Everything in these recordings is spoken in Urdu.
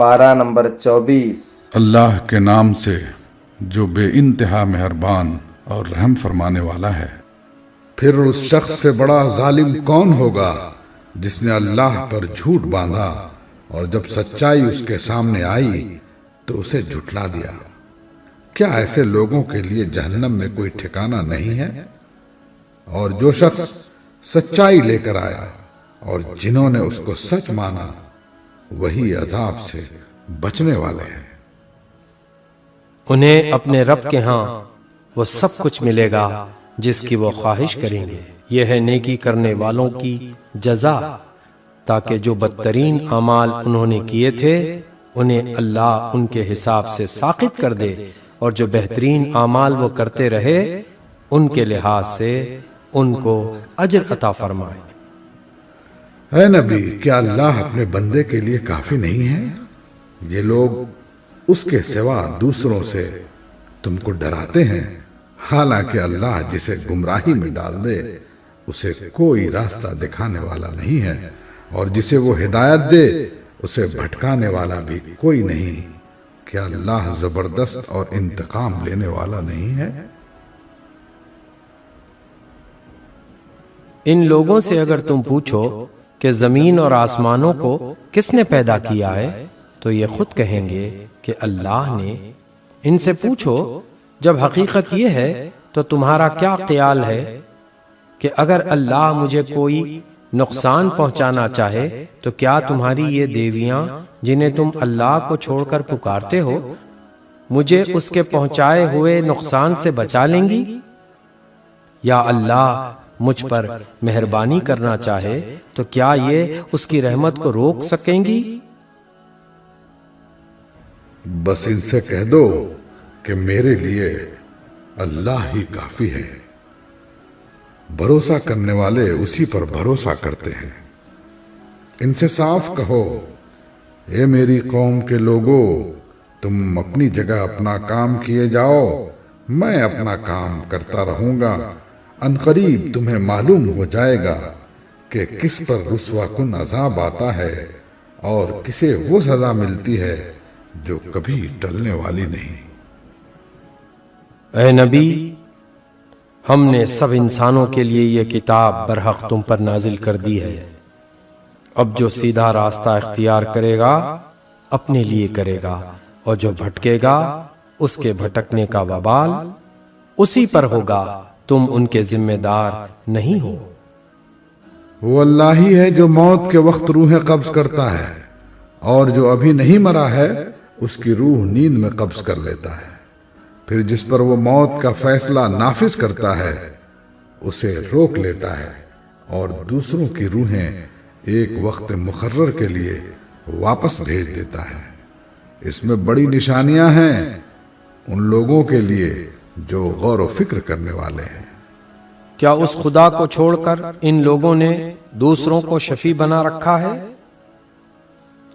پارہ نمبر 24۔ اللہ کے نام سے جو بے انتہا مہربان اور رحم فرمانے والا ہے۔ پھر اس شخص سے بڑا ظالم کون ہوگا جس نے اللہ پر جھوٹ باندھا اور جب سچائی اس کے سامنے آئی تو اسے جھٹلا دیا۔ کیا ایسے لوگوں کے لیے جہنم میں کوئی ٹھکانہ نہیں ہے؟ اور جو شخص سچائی لے کر آیا اور جنہوں نے اس کو سچ مانا وہی عذاب سے بچنے والے ہیں۔ انہیں اپنے رب کے ہاں وہ سب کچھ ملے گا جس کی وہ خواہش کریں گے۔ یہ ہے نیکی کرنے والوں کی جزا، تاکہ جو بدترین اعمال انہوں نے کیے تھے انہیں اللہ ان کے حساب سے ساقط کر دے، اور جو بہترین اعمال وہ کرتے رہے ان کے لحاظ سے ان کو اجر عطا فرمائے۔ اے نبی، کیا اللہ اپنے بندے کے لیے کافی نہیں ہے؟ یہ لوگ اس کے سوا دوسروں سے تم کو ڈراتے ہیں، حالانکہ اللہ جسے گمراہی میں ڈال دے اسے کوئی راستہ دکھانے والا نہیں ہے، اور جسے وہ ہدایت دے اسے بھٹکانے والا بھی کوئی نہیں۔ کیا اللہ زبردست اور انتقام لینے والا نہیں ہے؟ ان لوگوں سے اگر تم پوچھو کہ زمین اور آسمانوں کو کس نے پیدا کیا ہے تو یہ خود کہیں گے کہ اللہ نے۔ ان سے پوچھو جب حقیقت یہ ہے تو تمہارا کیا خیال ہے کہ اگر اللہ مجھے کوئی نقصان پہنچانا چاہے تو کیا تمہاری یہ دیویاں جنہیں تم اللہ کو چھوڑ کر پکارتے ہو مجھے اس کے پہنچائے ہوئے نقصان سے بچا لیں گی؟ یا اللہ مجھ پر مہربانی کرنا چاہے تو کیا یہ اس کی رحمت کو روک سکیں گی؟ بس ان سے کہہ دو کہ میرے لیے اللہ ہی کافی ہے، بھروسہ کرنے والے اسی پر بھروسہ کرتے ہیں۔ ان سے صاف کہو، اے میری قوم کے لوگو، تم اپنی جگہ اپنا کام کیے جاؤ، میں اپنا کام کرتا رہوں گا۔ ان قریب تمہیں معلوم ہو جائے گا کہ کس پر رسوا کن عذاب آتا ہے اور کسے وہ سزا ملتی ہے جو کبھی ٹلنے والی نہیں۔ اے نبی، ہم نے سب انسانوں کے لیے یہ کتاب برحق تم پر نازل کر دی ہے۔ اب جو سیدھا راستہ اختیار کرے گا اپنے لیے کرے گا، اور جو بھٹکے گا اس کے بھٹکنے کا وبال اسی پر ہوگا، تم ان کے ذمہ دار نہیں ہو۔ وہ اللہ ہی ہے جو موت کے وقت روحیں قبض کرتا ہے، اور جو ابھی نہیں مرا ہے اس کی روح نیند میں قبض کر لیتا ہے، پھر جس پر وہ موت کا فیصلہ نافذ کرتا ہے اسے روک لیتا ہے، اور دوسروں کی روحیں ایک وقت مقرر کے لیے واپس بھیج دیتا ہے۔ اس میں بڑی نشانیاں ہیں ان لوگوں کے لیے جو غور و فکر کرنے والے ہیں۔ کیا اس خدا کو چھوڑ کر ان لوگوں نے دوسروں کو شفیع بنا رکھا ہے؟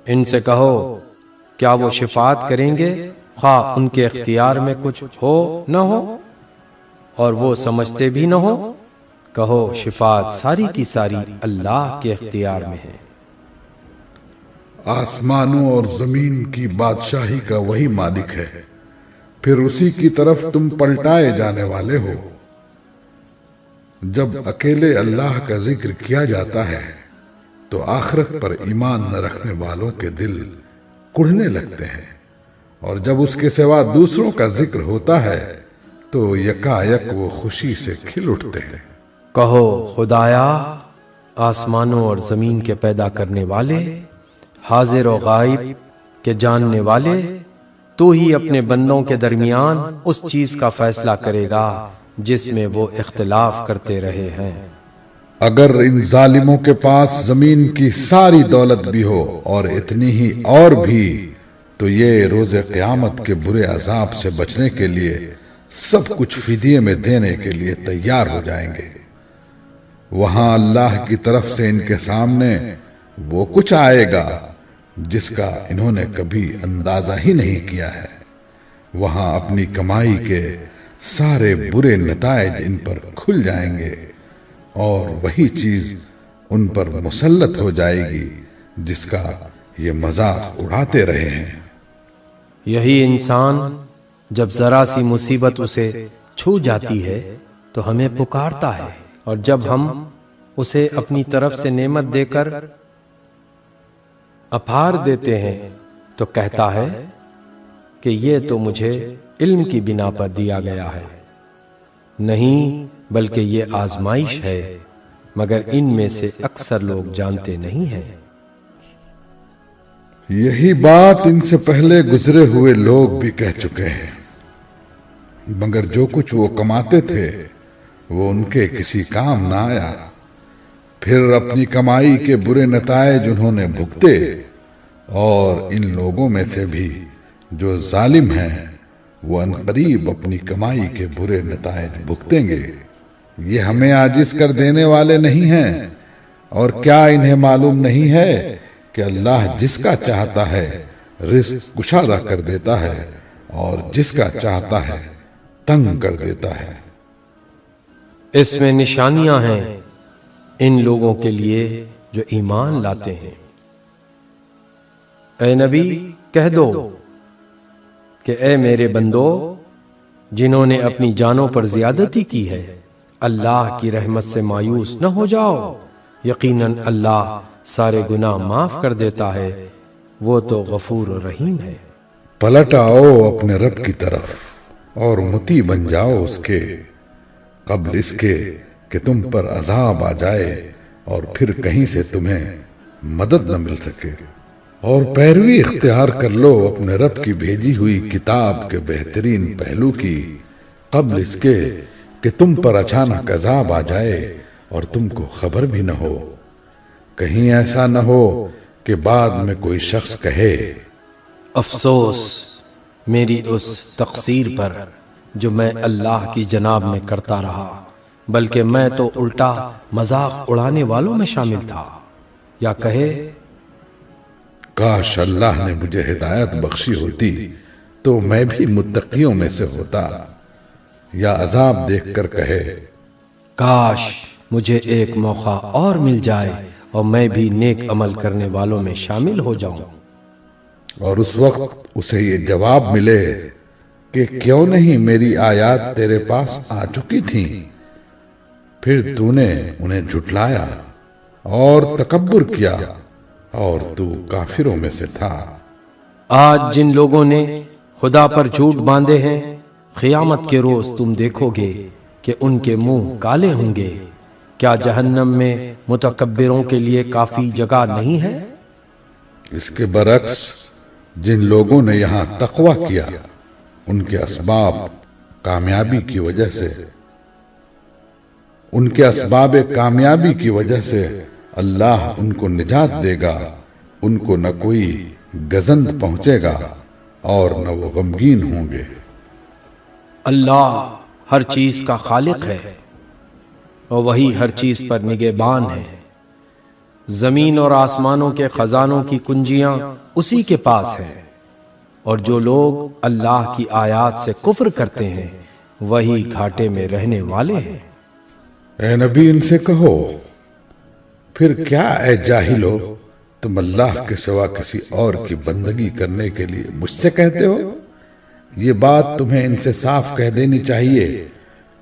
ان سے کہو کیا وہ شفاعت کریں گے خواہ ان کے اختیار میں کچھ ہو نہ ہو اور وہ سمجھتے بھی نہ ہو؟ کہو شفاعت ساری کی ساری اللہ کے اختیار میں ہے۔ آسمانوں اور زمین کی بادشاہی کا وہی مالک ہے، پھر اسی کی طرف تم پلٹائے جانے والے ہو۔ جب اکیلے اللہ کا ذکر کیا جاتا ہے تو آخرت پر ایمان نہ رکھنے والوں کے دل کڑھنے لگتے ہیں، اور جب اس کے سوا دوسروں کا ذکر ہوتا ہے تو یکا یک وہ خوشی سے کھل اٹھتے ہیں۔ کہو خدایا، آسمانوں اور زمین کے پیدا کرنے والے، حاضر و غائب کے جاننے والے، تو ہی اپنے بندوں کے درمیان اس چیز کا فیصلہ کرے گا جس میں وہ اختلاف کرتے رہے ہیں۔ اگر ان ظالموں کے پاس زمین کی ساری دولت بھی ہو اور اتنی ہی اور بھی، تو یہ روز قیامت کے برے عذاب سے بچنے کے لیے سب کچھ فدیے میں دینے کے لیے تیار ہو جائیں گے۔ وہاں اللہ کی طرف سے ان کے سامنے وہ کچھ آئے گا جس کا انہوں نے کبھی اندازہ ہی نہیں کیا ہے۔ وہاں اپنی کمائی کے سارے برے نتائج ان پر کھل جائیں گے، اور وہی چیز ان پر مسلط ہو جائے گی جس کا یہ مذاق اڑاتے رہے ہیں۔ یہی انسان جب ذرا سی مصیبت اسے چھو جاتی ہے تو ہمیں پکارتا ہے، اور جب ہم اسے اپنی طرف سے نعمت دے کر اپھار دیتے ہیں تو کہتا ہے کہ یہ تو مجھے علم کی بنا پر دیا گیا ہے، نہیں بلکہ یہ آزمائش ہے، مگر ان میں سے اکثر لوگ جانتے نہیں ہیں۔ یہی بات ان سے پہلے گزرے ہوئے لوگ بھی کہہ چکے ہیں، مگر جو کچھ وہ کماتے تھے وہ ان کے کسی کام نہ آیا، پھر اپنی کمائی کے برے نتائج انہوں نے بھگتے، اور ان لوگوں میں سے بھی جو ظالم ہیں وہ عنقریب اپنی کمائی کے برے نتائج بھگتیں گے۔ یہ ہمیں عاجز کر دینے والے نہیں ہیں، اور کیا انہیں معلوم نہیں ہے کہ اللہ جس کا چاہتا ہے رزق کشادہ کر دیتا ہے اور جس کا چاہتا ہے تنگ کر دیتا ہے۔ اس میں نشانیاں ہیں ان لوگوں کے لیے جو ایمان لاتے ہیں۔ اے نبی کہہ دو کہ اے میرے بندو، جنہوں نے اپنی جانوں پر زیادتی کی ہے، اللہ کی رحمت سے مایوس نہ ہو جاؤ، یقیناً اللہ سارے گناہ معاف کر دیتا ہے، وہ تو غفور و رحیم ہے۔ پلٹ آؤ اپنے رب کی طرف اور مطیع بن جاؤ اس کے، قبل اس کے کہ تم پر عذاب آ جائے اور پھر کہیں سے تمہیں مدد نہ مل سکے، اور پیروی اختیار کر لو اپنے رب کی بھیجی ہوئی کتاب کے بہترین پہلو کی، قبل اس کے کہ تم پر اچانک عذاب آ جائے اور تم کو خبر بھی نہ ہو، کہیں ایسا نہ ہو کہ بعد میں کوئی شخص کہے افسوس میری اس تقصیر پر جو میں اللہ کی جناب میں کرتا رہا، بلکہ میں تو الٹا مذاق اڑانے والوں میں شامل تھا، یا کہے کاش اللہ نے مجھے ہدایت بخشی ہوتی تو میں بھی متقیوں میں سے ہوتا، یا عذاب دیکھ کر کہے کاش مجھے ایک موقع اور مل جائے اور میں بھی نیک عمل کرنے والوں میں شامل ہو جاؤں۔ اور اس وقت اسے یہ جواب ملے کہ کیوں نہیں میری آیات تیرے پاس آ چکی تھیں، پھر تو نے انہیں جھٹلایا اور تکبر کیا اور تو کافروں میں سے تھا۔ آج جن لوگوں نے خدا پر جھوٹ باندھے ہیں، قیامت کے روز تم دیکھو گے کہ ان کے منہ کالے ہوں گے۔ کیا جہنم میں متکبروں کے لیے کافی جگہ نہیں ہے؟ اس کے برعکس جن لوگوں نے یہاں تقوی کیا، ان کے اسباب کامیابی کی وجہ سے اللہ ان کو نجات دے گا، ان کو نہ کوئی گزند پہنچے گا اور نہ وہ غمگین ہوں گے۔ اللہ ہر چیز کا خالق ہے اور وہی ہر چیز پر نگہبان ہے۔ زمین اور آسمانوں کے خزانوں کی کنجیاں اسی کے پاس ہیں، اور جو لوگ اللہ کی آیات سے کفر کرتے ہیں وہی گھاٹے میں رہنے والے ہیں۔ اے نبی ان سے کہو، پھر کیا اے جاہلو تم اللہ کے سوا کسی اور کی بندگی کرنے کے لیے مجھ سے کہتے ہو؟ یہ بات تمہیں ان سے صاف کہہ دینی چاہیے،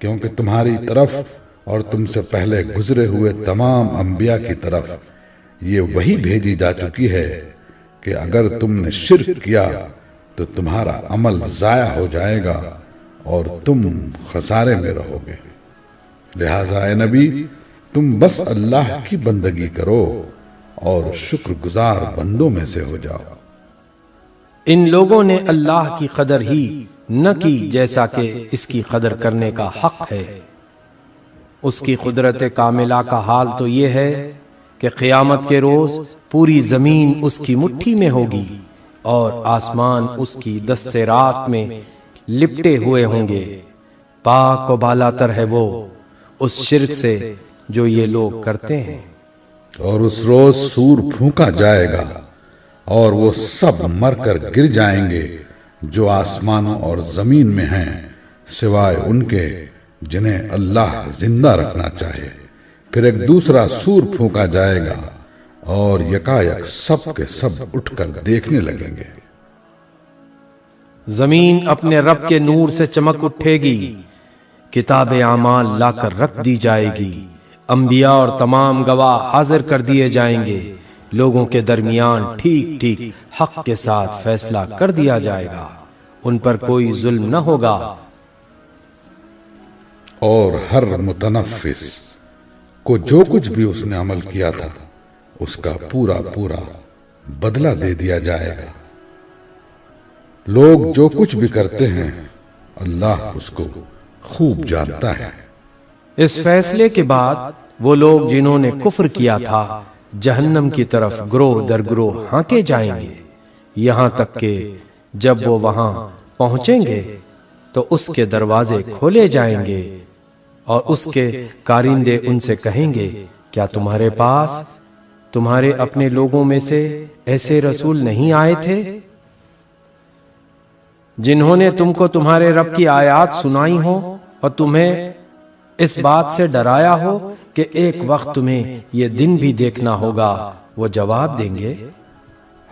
کیونکہ تمہاری طرف اور تم سے پہلے گزرے ہوئے تمام انبیاء کی طرف یہ وہی بھیجی جا چکی ہے کہ اگر تم نے شرک کیا تو تمہارا عمل ضائع ہو جائے گا اور تم خسارے میں رہو گے۔ لہٰذا اے نبی تم بس اللہ کی بندگی کرو اور شکر گزار بندوں میں سے ہو جاؤ۔ ان لوگوں نے اللہ کی قدر ہی نہ کی جیسا کہ اس کی قدر کرنے کا حق ہے۔ اس کی قدرت کاملہ کا حال تو یہ ہے کہ قیامت کے روز پوری زمین اس کی مٹھی میں ہوگی اور آسمان اس کی دست راست میں لپٹے ہوئے ہوں گے۔ پاک و بالا تر ہے وہ اس شرک سے جو یہ لوگ کرتے ہیں۔ اور اس روز سور پھونکا جائے گا اور وہ سب مر کر گر جائیں گے جو آسمانوں اور زمین میں ہیں، سوائے ان کے جنہیں اللہ زندہ رکھنا چاہے۔ پھر ایک دوسرا سور پھونکا جائے گا اور یکایک سب کے سب اٹھ کر دیکھنے لگیں گے۔ زمین اپنے رب کے نور سے چمک اٹھے گی، کتاب اعمال لا کر رکھ دی جائے گی، انبیاء اور تمام گواہ حاضر کر دیے جائیں گے، لوگوں کے درمیان ٹھیک ٹھیک حق کے ساتھ فیصلہ کر دیا جائے گا، ان پر کوئی ظلم نہ ہوگا۔ اور ہر متنفس کو جو کچھ بھی اس نے عمل کیا تھا اس کا پورا پورا بدلہ دے دیا جائے گا۔ لوگ جو کچھ بھی کرتے ہیں اللہ اس کو خوب جانتا ہے۔ اس فیصلے کے بعد وہ لوگ جنہوں نے کفر کیا تھا جہنم کی طرف گروہ در گروہ ہانکے جائیں گے، یہاں تک کہ جب وہ وہاں پہنچیں گے تو اس کے دروازے کھولے جائیں گے اور اس کے کارندے ان سے کہیں گے، کیا تمہارے پاس تمہارے اپنے لوگوں میں سے ایسے رسول نہیں آئے تھے جنہوں نے تم کو تمہارے رب کی آیات سنائی ہو اور تمہیں اس بات سے ڈرایا ہو کہ ایک وقت تمہیں یہ دن بھی دیکھنا ہوگا؟ وہ جواب دیں گے،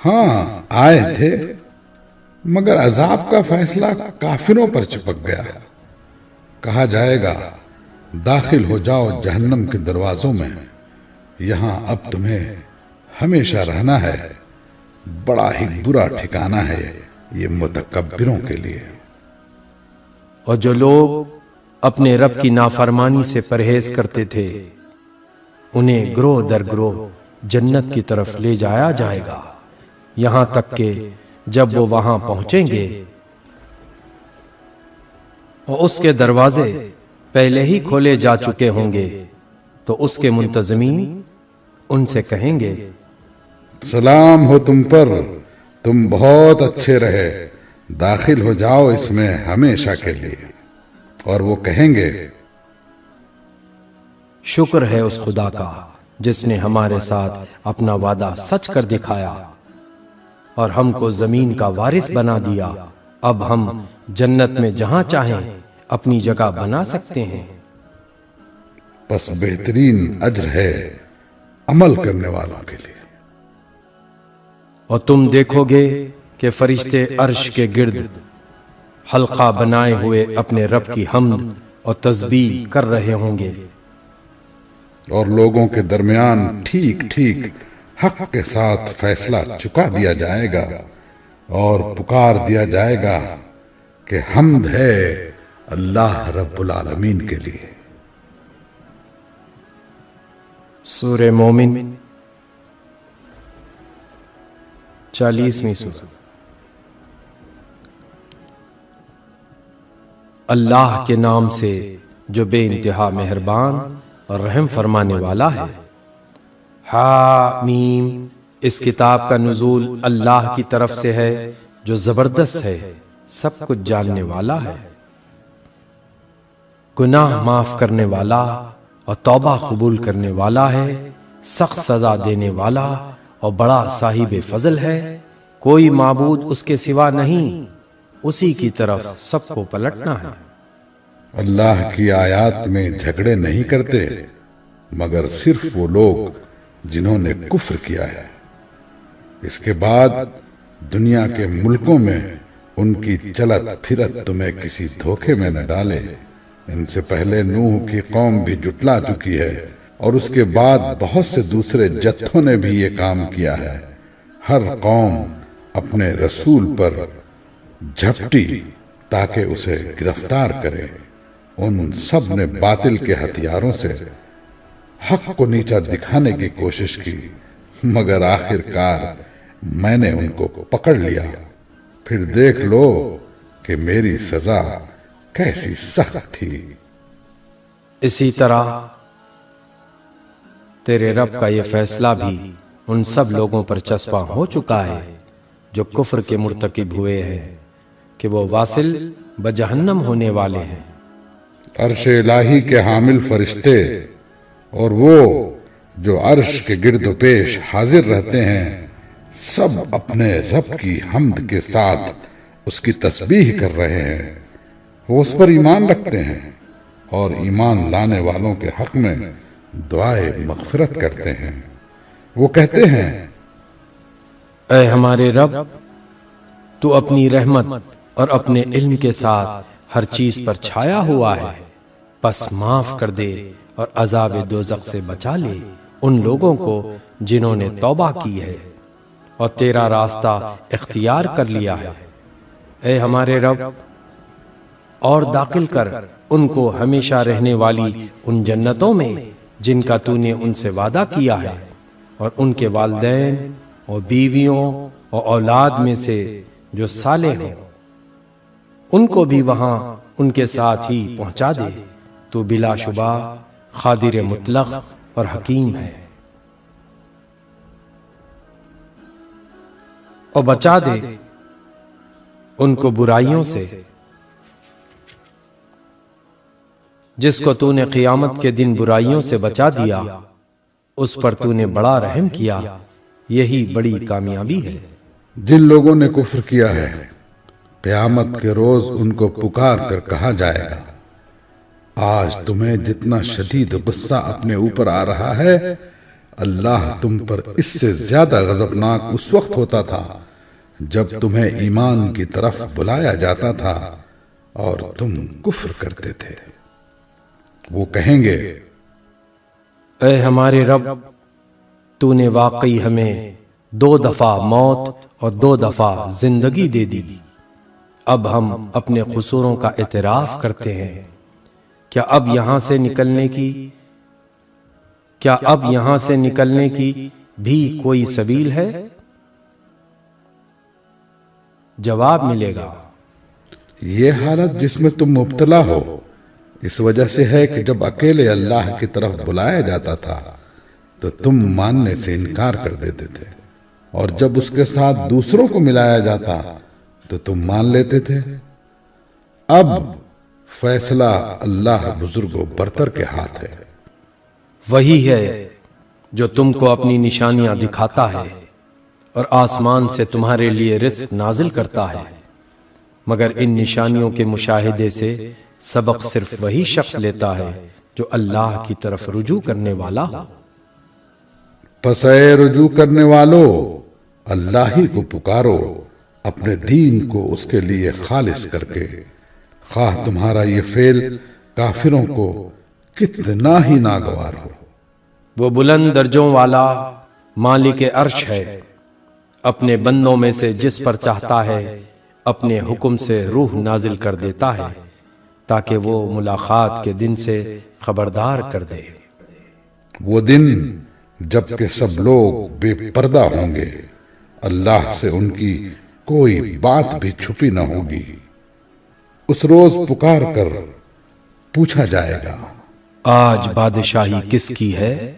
ہاں آئے تھے، مگر عذاب کا فیصلہ کافروں پر چپک گیا۔ کہا جائے گا داخل ہو جاؤ جہنم کے دروازوں میں، یہاں اب تمہیں ہمیشہ رہنا ہے، بڑا ہی برا ٹھکانہ ہے یہ متکبروں کے لیے۔ اور جو لوگ اپنے رب کی نافرمانی سے پرہیز کرتے تھے انہیں گروہ در گروہ جنت کی طرف لے جایا جائے گا، یہاں تک کہ جب وہ وہاں پہنچیں گے اور اس کے دروازے پہلے ہی کھولے جا چکے ہوں گے تو اس کے منتظمین ان سے کہیں گے، سلام ہو تم پر، تم بہت اچھے رہے، داخل ہو جاؤ اس میں ہمیشہ کے لیے۔ اور وہ کہیں گے، شکر ہے اس خدا کا جس نے ہمارے ساتھ اپنا وعدہ سچ کر دکھایا اور ہم کو زمین کا وارث بنا دیا، اب ہم جنت میں جہاں چاہیں اپنی جگہ بنا سکتے ہیں۔ پس بہترین اجر ہے عمل کرنے والوں کے لیے۔ اور تم دیکھو گے کہ فرشتے عرش کے گرد حلقہ بنائے ہوئے اپنے رب کی حمد اور تسبیح کر رہے ہوں گے، اور لوگوں کے درمیان ٹھیک ٹھیک حق کے ساتھ فیصلہ چکا دیا جائے گا اور پکار دیا جائے گا کہ حمد ہے اللہ رب العالمین کے لیے۔ سورہ مومن 40ویں سورہ۔ اللہ کے نام سے جو بے انتہا مہربان اور رحم فرمانے والا ہے۔ حامیم، اس کتاب کا نزول اللہ کی طرف سے ہے جو زبردست ہے، سب کچھ جاننے والا ہے، گناہ معاف کرنے والا اور توبہ قبول کرنے والا ہے، سخت سزا دینے والا اور بڑا صاحب فضل ہے، کوئی معبود اس کے سوا نہیں، اسی کی طرف سب کو پلٹنا ہے۔ اللہ کی آیات میں جھگڑے نہیں کرتے مگر صرف وہ لوگ جنہوں نے کفر کیا ہے، اس کے بعد دنیا کے ملکوں میں ان کی چلت پھرت تمہیں کسی دھوکے میں نہ ڈالے۔ ان سے پہلے نوح کی قوم بھی جھٹلا چکی ہے اور اس کے بعد بہت سے دوسرے جتھوں نے بھی یہ کام کیا ہے۔ ہر قوم اپنے رسول پر جھپٹی تاکہ اسے گرفتار کرے، ان سب نے باطل کے ہتھیاروں سے حق کو نیچا دکھانے کی کوشش کی، مگر آخر کار میں نے ان کو پکڑ لیا۔ پھر دیکھ لو کہ میری سزا کیسی سخت تھی۔ اسی طرح تیرے رب کا یہ فیصلہ بھی ان سب لوگوں پر چسپاں ہو چکا ہے جو کفر کے مرتکب ہوئے ہیں کہ وہ واصل بجہنم ہونے والے ہیں۔ عرش الہی کے حامل فرشتے اور وہ جو عرش کے گرد و پیش حاضر رہتے ہیں سب اپنے رب کی حمد کے ساتھ اس کی تسبیح کر رہے ہیں۔ وہ اس پر ایمان رکھتے ہیں اور ایمان لانے والوں کے حق میں دعائے مغفرت کرتے ہیں۔ وہ کہتے ہیں اے ہمارے رب، تو اپنی رحمت اور اپنے علم کے ساتھ ہر چیز پر چھایا ہوا ہے، پس معاف کر دے اور عذاب دوزخ سے بچا لے ان لوگوں کو جنہوں نے توبہ کی ہے اور تیرا راستہ اختیار کر لیا ہے۔ اے ہمارے رب، اور داخل کر ان کو ہمیشہ رہنے والی ان جنتوں میں جن کا تو نے ان سے وعدہ کیا ہے، اور ان کے والدین اور بیویوں اور اولاد میں سے جو صالح ہوں ان کو بھی وہاں ان کے ساتھ ہی پہنچا دے۔ تو بلا شبہ قادر مطلق اور حکیم ہے۔ اور بچا دے ان کو برائیوں سے جس کو تو نے قیامت کے دن برائیوں سے بچا دیا، اس پر تو نے بڑا رحم کیا، یہی بڑی کامیابی ہے۔ جن لوگوں نے کفر کیا ہے قیامت کے روز ان کو پکار کر کہا جائے گا، آج تمہیں جتنا شدید غصہ اپنے اوپر آ رہا ہے، اللہ تم پر اس سے زیادہ غضبناک اس وقت ہوتا تھا جب تمہیں ایمان کی طرف بلایا جاتا تھا اور تم کفر کرتے تھے۔ وہ کہیں گے اے ہمارے رب، تو نے واقعی ہمیں 2 دفعہ موت اور 2 دفعہ زندگی دے دی، اب ہم اپنے قصوروں کا اعتراف کرتے ہیں، کیا اب یہاں سے نکلنے کی بھی کوئی سبیل ہے؟ جواب ملے گا، یہ حالت جس میں تم مبتلا ہو اس وجہ سے ہے کہ جب اکیلے اللہ کی طرف بلایا جاتا تھا تو تم ماننے سے انکار کر دیتے تھے، اور جب اس کے ساتھ دوسروں کو ملایا جاتا تو تم مان لیتے تھے۔ اب فیصلہ اللہ بزرگ و برتر کے ہاتھ ہے۔ وہی ہے جو تم کو اپنی نشانیاں دکھاتا ہے اور آسمان سے تمہارے لیے رزق نازل کرتا ہے، مگر ان نشانیوں کے مشاہدے سے سبق صرف وہی شخص لیتا ہے جو اللہ کی طرف رجوع کرنے والا ہو۔ پس اے رجوع کرنے والو، اللہ ہی کو پکارو اپنے دین کو اس کے لیے خالص کر کے، خواہ تمہارا یہ فعل کافروں کو کتنا ہی ناگوار ہو۔ وہ بلند درجوں والا مالک عرش ہے، اپنے بندوں میں سے جس پر چاہتا ہے اپنے حکم سے روح نازل کر دیتا ہے تاکہ وہ ملاقات کے دن سے خبردار کر دے۔ وہ دن جب کہ سب لوگ بے پردہ ہوں گے، اللہ سے ان کی کوئی بات بھی چھپی نہ ہوگی۔ اس روز پکار کر پوچھا جائے گا، آج بادشاہی کس کی ہے؟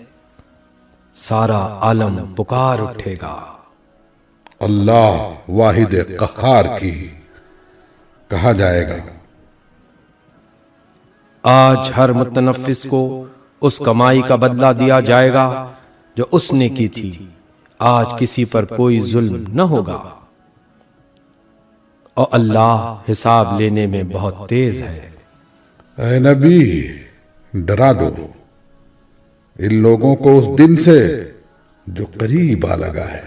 سارا عالم پکار اٹھے گا، اللہ واحد قہار کی۔ کہا جائے گا، آج ہر متنفس کو اس کمائی کا بدلہ دیا جائے گا جو اس نے کی تھی، آج کسی پر کوئی ظلم نہ ہوگا، اور اللہ حساب لینے میں بہت تیز ہے۔ اے نبی، ڈرا دو ان لوگوں کو اس دن سے جو قریب آ لگا ہے،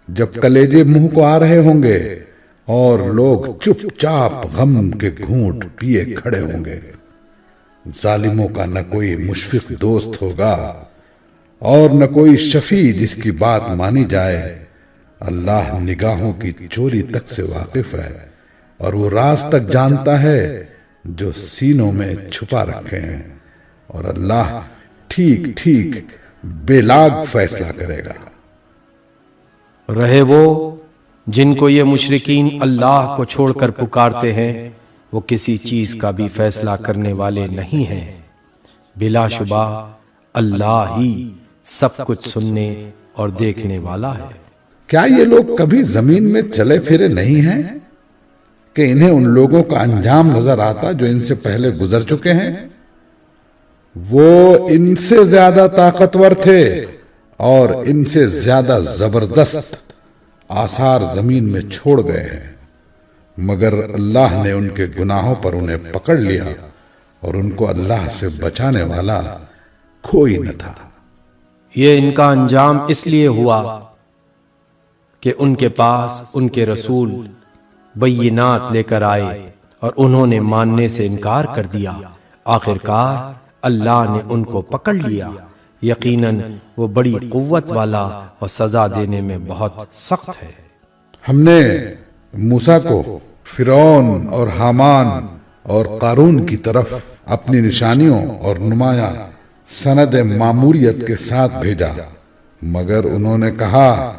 جب کلیجے منہ کو آ رہے ہوں گے اور لوگ چپ چاپ غم کے گھونٹ پیے کھڑے ہوں گے۔ ظالموں کا نہ کوئی مشفق دوست ہوگا اور نہ کوئی شفیع جس کی بات مانی جائے۔ اللہ نگاہوں کی چوری تک سے واقف ہے اور وہ راز تک جانتا ہے جو سینوں میں چھپا رکھے ہیں، اور اللہ ٹھیک ٹھیک بے لاگ فیصلہ کرے گا۔ رہے وہ جن کو یہ مشرکین اللہ کو چھوڑ کر پکارتے ہیں، وہ کسی چیز کا بھی فیصلہ کرنے والے نہیں ہیں، بلا شبہ اللہ ہی سب کچھ سننے اور دیکھنے والا ہے۔ کیا یہ لوگ کبھی زمین میں چلے پھرے نہیں ہیں کہ انہیں ان لوگوں کا انجام نظر آتا جو ان سے پہلے گزر چکے ہیں؟ وہ ان سے زیادہ طاقتور تھے اور ان سے زیادہ زبردست آثار زمین میں چھوڑ گئے ہیں، مگر اللہ نے ان کے گناہوں پر انہیں پکڑ لیا اور ان کو اللہ سے بچانے والا کوئی نہ تھا۔ یہ ان کا انجام اس لیے ہوا کہ ان کے پاس ان کے رسول بینات لے کر آئے اور انہوں نے ماننے سے انکار کر دیا۔ آخرکار اللہ نے ان کو پکڑ لیا، یقیناً وہ بڑی قوت والا اور سزا دینے میں بہت سخت ہے۔ ہم نے موسیٰ کو فرعون اور حامان اور قارون کی طرف اپنی نشانیوں اور نمایاں سند ماموریت کے ساتھ بھیجا، مگر انہوں نے کہا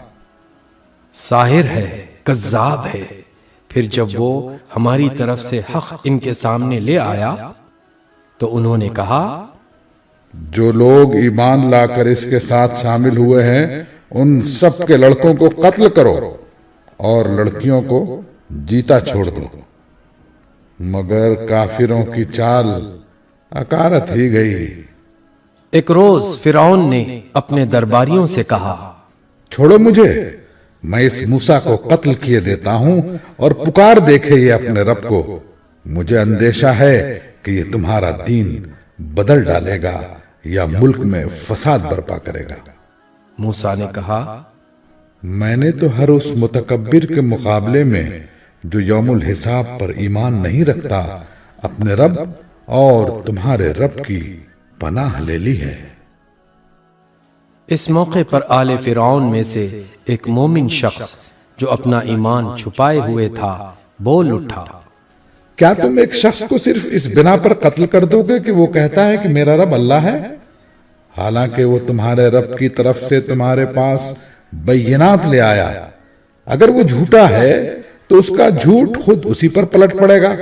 ساحر ہے، کذاب ہے۔ پھر جب وہ ہماری طرف سے حق ان کے سامنے لے آیا تو انہوں نے کہا جو لوگ ایمان لا کر اس کے ساتھ شامل ہوئے ہیں ان سب کے لڑکوں کو قتل کرو اور لڑکیوں کو جیتا چھوڑ دو، مگر کافروں کی چال اکارت ہی گئی۔ ایک روز فرعون نے اپنے درباریوں سے کہا چھوڑو مجھے، میں اس موسیٰ کو قتل کیے دیتا ہوں اور پکار دیکھے یہ اپنے رب کو۔ مجھے اندیشہ ہے کہ یہ تمہارا دین بدل ڈالے گا یا ملک میں فساد برپا کرے گا۔ موسیٰ نے کہا میں نے تو ہر اس متکبر کے مقابلے میں جو یوم الحساب پر ایمان نہیں رکھتا اپنے رب اور تمہارے رب کی پناہ لے لی ہے۔ اس موقع پر آل فرعون میں سے ایک مومن شخص جو اپنا ایمان چھپائے ہوئے تھا بول اٹھا کیا تم ایک شخص کو صرف اس بنا پر قتل کر دو گے کہ وہ کہتا ہے کہ میرا رب اللہ ہے، حالانکہ وہ تمہارے رب کی طرف سے تمہارے پاس بینات لے آیا؟ اگر وہ جھوٹا ہے تو اس کا جھوٹ خود اسی پر پلٹ پڑے گا،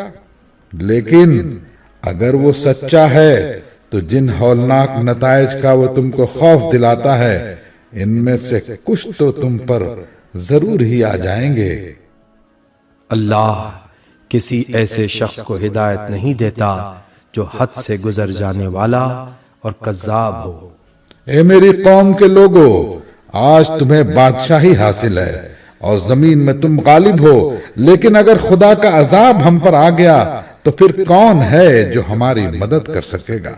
لیکن اگر وہ سچا ہے تو جن ہولناک نتائج کا وہ تم کو خوف دلاتا ہے ان میں سے کچھ تو تم پر ضرور ہی آ جائیں گے۔ اللہ کسی ایسے شخص کو ہدایت نہیں دیتا جو حد سے گزر جانے والا اور کذاب ہو۔ اے میری قوم کے لوگو، آج تمہیں بادشاہی حاصل ہے اور زمین میں تم غالب ہو، لیکن اگر خدا کا عذاب ہم پر آ گیا تو پھر کون ہے جو ہماری مدد کر سکے گا؟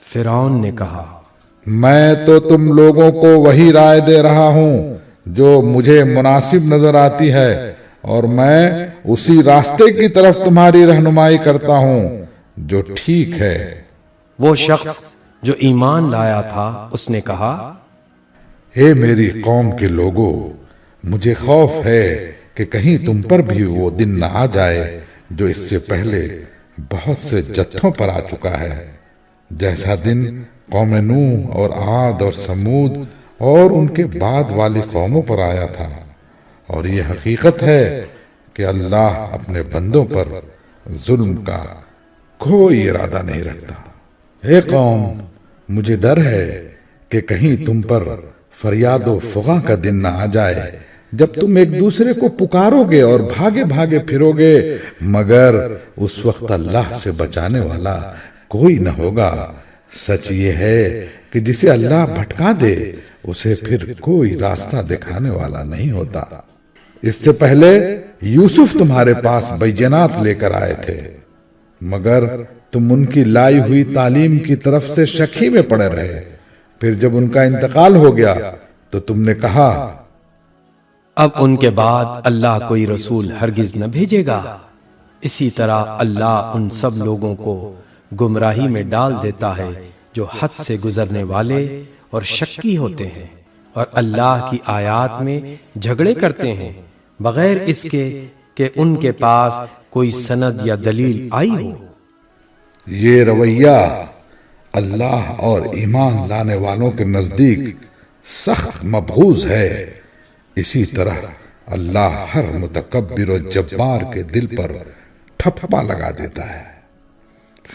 فرعون نے کہا میں تو تم لوگوں کو وہی رائے دے رہا ہوں جو مجھے مناسب نظر آتی ہے، اور میں اسی راستے کی طرف تمہاری رہنمائی کرتا ہوں جو ٹھیک ہے۔ وہ شخص جو ایمان لایا تھا اس نے کہا اے میری قوم کے لوگو، مجھے خوف ہے کہ کہیں تم پر بھی وہ دن نہ آ جائے جو اس سے پہلے بہت سے جتھوں پر آ چکا ہے، جیسا دن قوم نوح اور عاد اور سمود اور ان کے بعد والی قوموں پر آیا تھا، اور یہ حقیقت ہے کہ اللہ اپنے بندوں پر ظلم کا کوئی ارادہ نہیں رکھتا۔ اے قوم، مجھے ڈر ہے کہ کہیں تم پر فریاد و فغاں کا دن نہ آ جائے جب تم ایک دوسرے کو پکارو گے اور بھاگے بھاگے پھرو گے، مگر اس وقت اللہ سے بچانے والا کوئی نہ ہوگا۔ سچ یہ ہے کہ جسے اللہ بھٹکا دے اسے پھر کوئی راستہ دکھانے والا نہیں ہوتا۔ اس سے پہلے یوسف تمہارے پاس بینات لے کر آئے تھے، مگر تم ان کی لائی ہوئی تعلیم کی طرف سے شکی میں پڑے رہے۔ پھر جب ان کا انتقال ہو گیا تو تم نے کہا اب ان کے بعد اللہ کوئی رسول ہرگز نہ بھیجے گا۔ اسی طرح اللہ ان سب لوگوں کو گمراہی میں ڈال دیتا ہے جو حد سے گزرنے والے اور شکی ہوتے ہیں اور اللہ کی آیات میں جھگڑے کرتے ہیں بغیر اس کے کہ ان کے پاس کوئی سند یا دلیل آئی ہو۔ یہ رویہ اللہ اور ایمان لانے والوں کے نزدیک سخت مبغوض ہے۔ اسی طرح اللہ ہر متکبر و جبار کے دل پر ٹھپا لگا دیتا ہے۔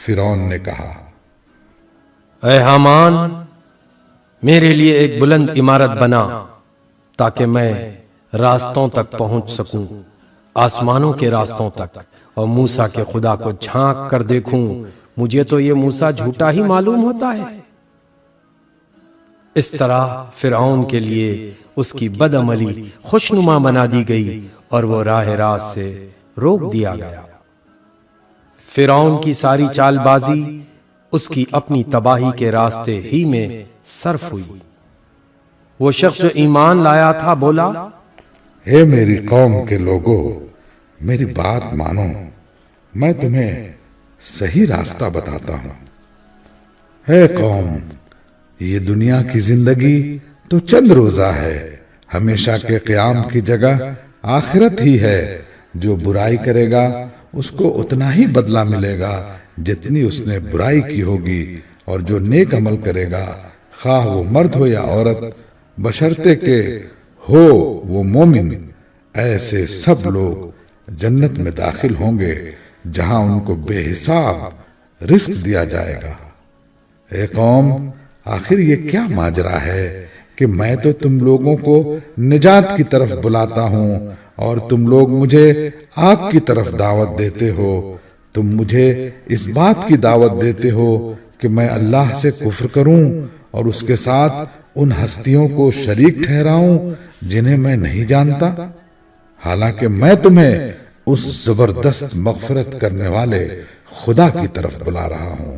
فرعون نے کہا اے حامان، میرے لیے ایک بلند عمارت بنا تاکہ میں راستوں تک پہنچ سکوں، آسمانوں کے راستوں تک، اور موسیٰ کے خدا کو جھانک کر دیکھوں۔ مجھے تو یہ موسیٰ جھوٹا ہی معلوم ہوتا ہے۔ اس طرح فرعون کے لیے اس کی بدعملی خوشنما بنا دی گئی اور وہ راہ راست سے روک دیا گیا۔ فرعون کی ساری چال بازی اس کی اپنی تباہی کے راستے ہی میں صرف ہوئی۔ وہ شخص جو ایمان لایا تھا بولا، اے میری قوم کے لوگوں، میری بات مانو، میں تمہیں صحیح راستہ بتاتا ہوں۔ اے قوم، یہ دنیا کی زندگی تو چند روزہ ہے، ہمیشہ کے قیام کی جگہ آخرت ہی ہے۔ جو برائی کرے گا اس کو اتنا ہی بدلہ ملے گا جتنی اس نے برائی کی ہوگی، اور جو نیک عمل کرے گا خواہ وہ مرد ہو یا عورت، بشرطے کہ ہو وہ مومن، ایسے سب لوگ جنت میں داخل ہوں گے جہاں ان کو بے حساب رزق دیا جائے گا۔ اے قوم، آخر یہ کیا ماجرا ہے کہ میں تو تم لوگوں کو نجات کی طرف بلاتا ہوں اور تم لوگ مجھے آگ کی طرف دعوت دیتے ہو۔ تم مجھے اس بات کی دعوت دیتے ہو کہ میں اللہ سے کفر کروں اور اس کے ساتھ ان ہستیوں کو شریک ٹھہراؤں جنہیں میں نہیں جانتا، حالانکہ میں تمہیں اس زبردست مغفرت کرنے والے خدا کی طرف بلا رہا ہوں۔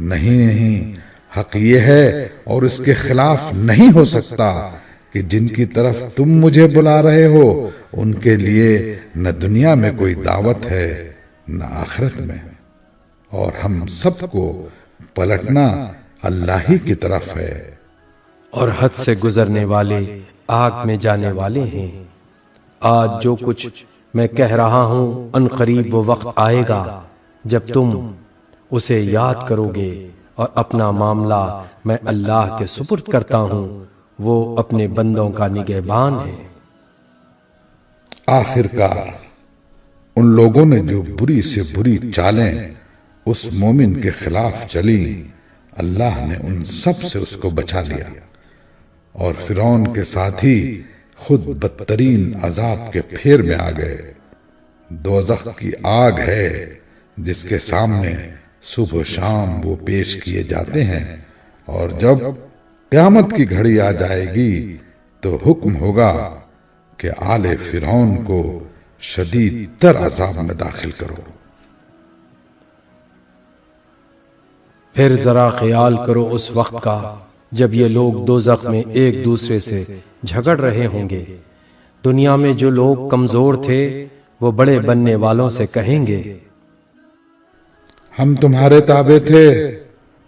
نہیں، حق یہ ہے اور اس کے خلاف نہیں ہو سکتا کہ جن کی طرف تم مجھے بلا رہے ہو ان کے لیے نہ دنیا میں کوئی دعوت ہے نہ آخرت میں، اور ہم سب کو پلٹنا اللہ ہی کی طرف ہے۔ اور حد سے گزرنے والے آگ میں جانے والے ہیں۔ آج جو کچھ میں کہہ رہا ہوں ان قریب وہ وقت آئے گا جب تم اسے یاد کرو گے، اور اپنا معاملہ میں اللہ کے سپرد کرتا ہوں، وہ اپنے بندوں کا نگہبان ہے۔ آخر کار ان لوگوں نے جو بری سے بری چالیں اس مومن کے خلاف چلی، اللہ نے ان سب سے اس کو بچا لیا، اور فرعون کے ساتھی خود بدترین عذاب کے پھیر میں آ گئے۔ دوزخ کی آگ ہے جس کے سامنے صبح و شام وہ پیش کیے جاتے ہیں، اور جب قیامت کی گھڑی آ جائے گی تو حکم ہوگا کہ آل فرعون کو شدید تر عذاب میں داخل کرو۔ پھر ذرا خیال کرو اس وقت کا جب یہ لوگ دوزخ میں ایک دوسرے سے جھگڑ رہے ہوں گے۔ دنیا میں جو لوگ کمزور تھے وہ بڑے بننے والوں سے کہیں گے، ہم تمہارے تابع تھے،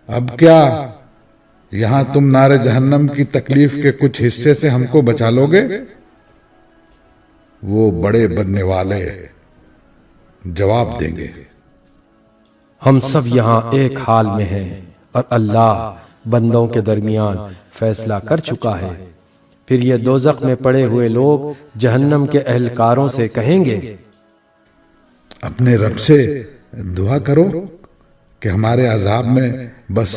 اب کیا یہاں تم نار جہنم کی تکلیف کے کچھ حصے سے ہم کو بچا لو گے؟ وہ بڑے بننے والے جواب دیں گے، ہم سب یہاں ایک حال میں ہیں، اور اللہ بندوں کے درمیان فیصلہ کر چکا ہے۔ پھر یہ دوزخ میں پڑے ہوئے لوگ جہنم کے اہلکاروں سے کہیں گے، اپنے رب سے دعا کرو کہ ہمارے عذاب میں بس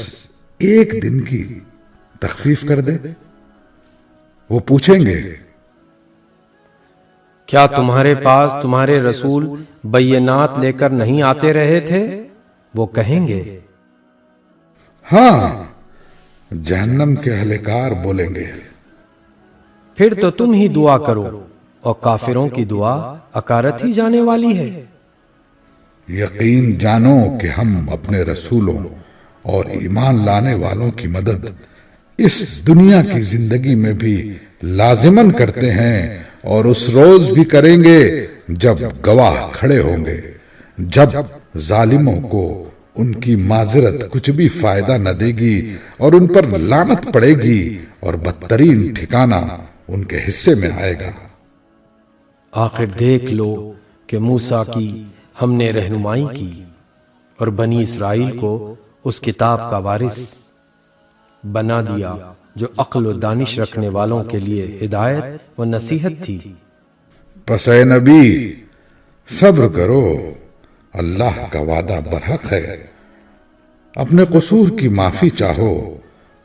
ایک دن کی تخفیف کر دے۔ وہ پوچھیں گے، کیا تمہارے پاس تمہارے رسول بینات لے کر نہیں آتے رہے تھے؟ وہ کہیں گے، ہاں۔ جہنم کے اہلکار بولیں گے، پھر تو تم ہی دعا کرو، اور کافروں کی دعا اکارت ہی جانے والی ہے۔ یقین جانو کہ ہم اپنے رسولوں اور ایمان لانے والوں کی مدد اس دنیا کی زندگی میں بھی لازماً کرتے ہیں، اور اس روز بھی کریں گے جب گواہ کھڑے ہوں گے، جب ظالموں کو ان کی معذرت کچھ بھی فائدہ نہ دے گی اور ان پر لعنت پڑے گی، اور بدترین ٹھکانہ ان کے حصے میں آئے گا۔ آخر دیکھ لو کہ موسیٰ کی ہم نے رہنمائی کی، اور بنی اسرائیل کو اس کتاب کا وارث بنا دیا جو عقل و دانش رکھنے والوں کے لیے ہدایت و نصیحت تھی۔ پس اے نبی، صبر کرو، اللہ کا وعدہ برحق ہے۔ اپنے قصور کی معافی چاہو،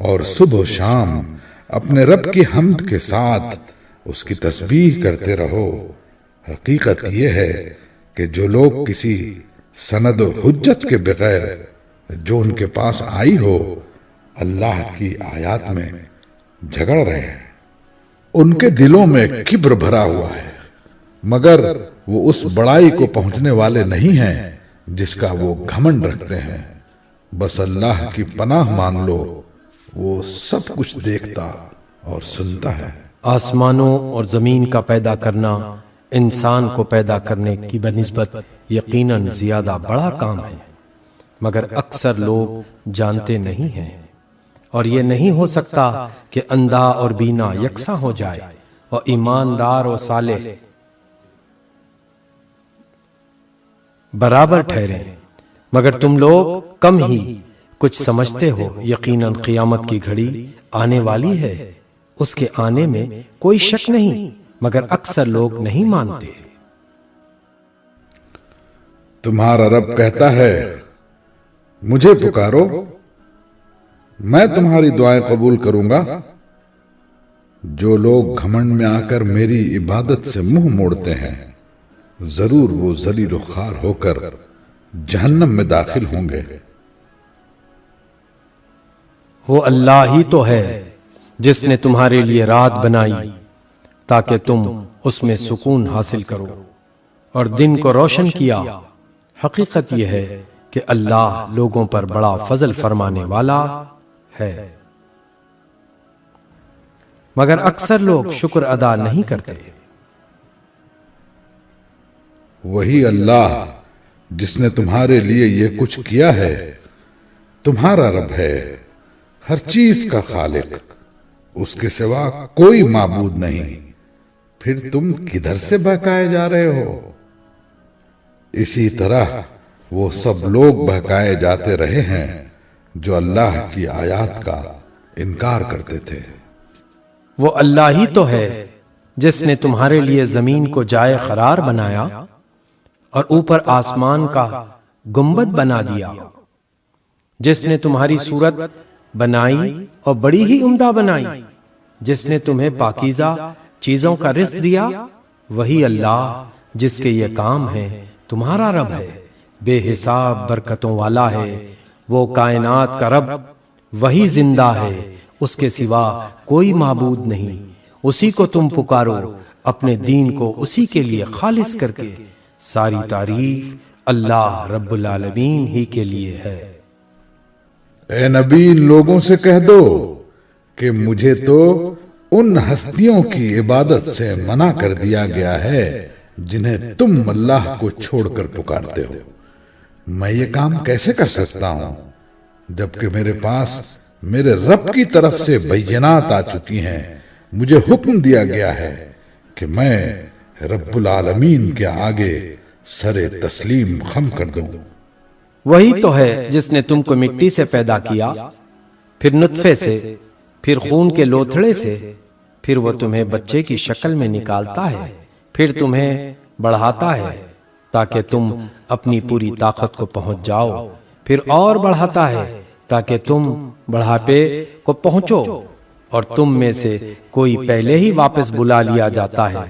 اور صبح و شام اپنے رب کی حمد کے ساتھ اس کی تسبیح کرتے رہو۔ حقیقت یہ ہے کہ جو لوگ کسی سند و حجت کے بغیر جو ان کے پاس آئی ہو اللہ کی آیات میں جھگڑ رہے ہیں، ان کے دلوں میں کبر بھرا ہوا ہے، مگر وہ اس بڑائی کو پہنچنے والے نہیں ہیں جس کا وہ گھمنڈ رکھتے ہیں۔ بس اللہ کی پناہ مانگ لو، وہ سب کچھ دیکھتا اور سنتا ہے۔ آسمانوں اور زمین کا پیدا کرنا انسان کو پیدا کرنے کی بنسبت یقیناً زیادہ بڑا کام ہے، مگر اکثر لوگ جانتے نہیں ہیں، اور یہ نہیں ہو سکتا کہ اندھا اور بینا یکساں ہو جائے اور ایماندار و صالح برابر ٹھہریں، مگر تم لوگ کم ہی کچھ سمجھتے ہو۔ یقیناً قیامت کی گھڑی آنے والی ہے، اس کے آنے میں کوئی شک نہیں، مگر اکثر لوگ نہیں مانتے۔ تمہارا رب کہتا ہے مجھے پکارو، میں تمہاری دعائیں قبول کروں گا۔ جو لوگ گھمنڈ میں آ کر میری عبادت سے منہ موڑتے ہیں، ضرور وہ ذلیل و خوار ہو کر جہنم میں داخل ہوں گے۔ وہ اللہ ہی تو ہے جس نے تمہارے لیے رات بنائی تاکہ تم اس میں سکون حاصل کرو، اور دن کو روشن کیا۔ حقیقت یہ ہے کہ اللہ لوگوں پر بڑا فضل فرمانے والا ہے، مگر اکثر لوگ شکر ادا نہیں کرتے۔ وہی اللہ جس نے تمہارے لیے یہ کچھ کیا ہے تمہارا رب ہے، ہر چیز کا خالق، اس کے سوا کوئی معبود نہیں۔ پھر تم کدھر سے بہکائے جا رہے ہو؟ اسی طرح وہ سب لوگ بہکائے جاتے رہے ہیں جو اللہ کی آیات کا انکار کرتے تھے۔ وہ اللہ ہی تو ہے جس نے تمہارے لیے زمین کو جائے قرار بنایا اور اوپر آسمان کا گنبد بنا دیا، جس نے تمہاری صورت بنائی اور بڑی ہی عمدہ بنائی، جس نے تمہیں پاکیزہ چیزوں کا رزق دیا۔ وہی اللہ جس کے یہ کام ہے تمہارا رب ہے، بے حساب برکتوں والا ہے۔ وہ کائنات کا رب وہی زندہ ہے، اس کے سوا کوئی معبود نہیں۔ اسی کو تم پکارو، اپنے دین کو اسی کے لیے خالص کر کے۔ ساری تعریف اللہ رب العالمین ہی کے لیے ہے۔ اے نبی، ان لوگوں سے کہہ دو کہ مجھے تو ان ہستیوں کی عبادت سے منع کر دیا گیا ہے جنہیں تم اللہ کو چھوڑ کر پکارتے ہو۔ میں یہ کام کیسے کر سکتا ہوں جبکہ میرے پاس میرے رب کی طرف سے بینات آ چکی ہیں۔ مجھے حکم دیا گیا ہے کہ میں رب العالمین کے آگے سر تسلیم خم کر دوں۔ وہی تو ہے جس نے تم کو مٹی سے پیدا کیا، پھر نطفے سے، پھر خون کے لوتھڑے سے، پھر وہ تمہیں بچے کی شکل میں نکالتا ہے، پھر تمہیں بڑھاتا ہے تاکہ تم اپنی پوری طاقت کو پہنچ جاؤ، پھر اور بڑھاتا ہے تاکہ تم بڑھاپے کو پہنچو، اور تم میں سے کوئی پہلے ہی واپس بلا لیا جاتا ہے۔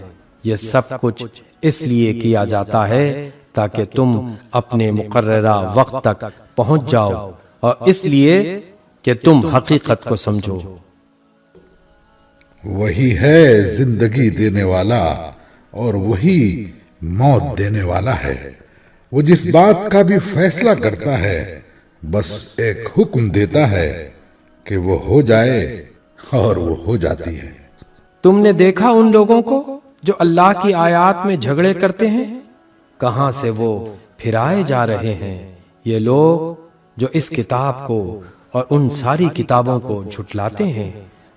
یہ سب کچھ اس لیے کیا جاتا ہے تاکہ تم اپنے مقررہ وقت تک پہنچ جاؤ، اور اس لیے کہ تم حقیقت کو سمجھو۔ وہی ہے زندگی دینے والا اور وہی موت دینے والا ہے۔ وہ جس بات کا بھی فیصلہ کرتا ہے بس ایک حکم دیتا ہے کہ وہ ہو جائے اور وہ ہو جاتی ہے۔ تم نے دیکھا ان لوگوں کو جو اللہ کی آیات میں جھگڑے کرتے ہیں، کہاں سے وہ پھرائے جا رہے ہیں۔ یہ لوگ جو اس کتاب کو اور ان ساری کتابوں کو جھٹلاتے ہیں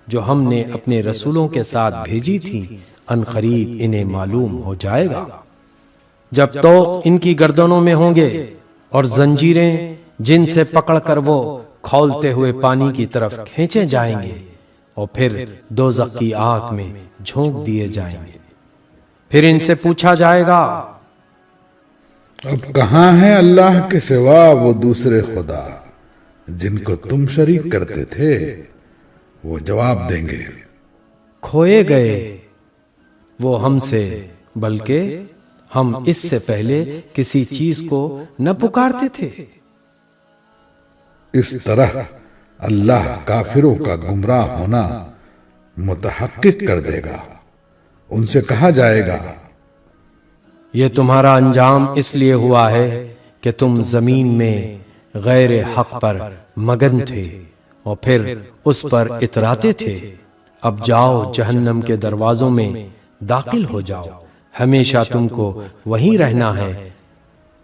جو ہم نے اپنے رسولوں کے ساتھ بھیجی تھی، ان قریب انہیں معلوم ہو جائے گا۔ جب تو ان کی گردنوں میں ہوں گے اور زنجیریں جن سے پکڑ کر وہ کھولتے ہوئے پانی کی طرف کھینچے جائیں گے، اور پھر دوزخ کی آگ میں جھونک دیے جائیں گے۔ پھر ان سے پوچھا جائے گا، اب کہاں ہے اللہ کے سوا وہ دوسرے خدا جن کو تم شریک کرتے تھے؟ وہ جواب دیں گے، کھوئے گئے وہ ہم سے، بلکہ ہم اس سے پہلے کسی چیز کو نہ پکارتے تھے۔ اس طرح اللہ کافروں کا گمراہ ہونا متحقق کر دے گا۔ ان سے کہا جائے گا، یہ تمہارا انجام اس لیے ہوا ہے کہ تم زمین میں غیر حق پر مگن تھے اور پھر اس پر اتراتے تھے۔ اب جاؤ جہنم کے دروازوں میں داخل ہو جاؤ، ہمیشہ تم کو وہیں رہنا ہے،